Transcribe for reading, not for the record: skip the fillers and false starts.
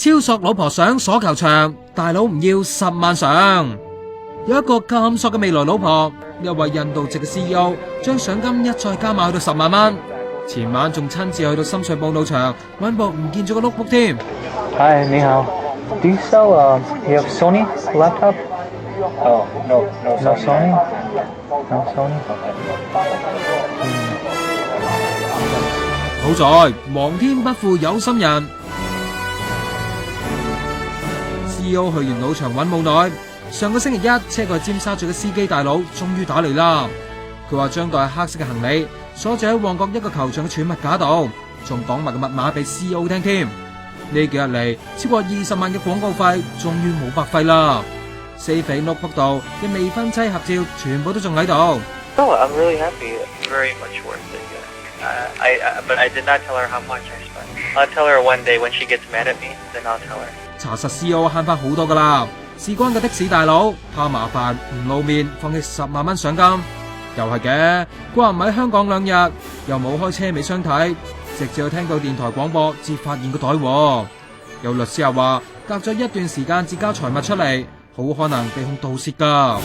超索老婆想鎖球場，大佬唔要10萬上。有一個咁索嘅未來老婆，一位印度籍嘅 CEO 將賞金一再加碼去到10萬蚊。前晚仲親自去到深水埗賭場揾部唔見咗個 notebook 添。Hi， 你好。Do you sell you have Sony laptop? Oh, no Sony. No Sony. 好在皇天不負有心人 ，CEO 去完賭場揾冇耐，上個星期一車過去尖沙咀嘅司機大佬終於打嚟啦。佢話將袋黑色嘅行李鎖住喺旺角一個球場嘅儲物架度，仲講埋個密碼俾 CEO 聽添。呢幾日嚟超過20萬嘅廣告費，終於冇白費啦。四肥 notebook 度嘅未婚妻合照全部都仲喺度。Oh, I'm really happy. Very much worth it. But I did not tell her how much I spent. I'll tell her one day when she gets mad at me, then I'll tell her. 查實 CEO 慳翻好多噶啦，事關個的士大佬怕麻煩唔露面，放棄10萬蚊賞金，又係嘅。佢話唔喺香港2日，又冇開車尾箱睇，直至有聽到電台廣播至發現個袋。有律師又話，隔咗一段時間至交財物出嚟，好可能被控盜竊噶。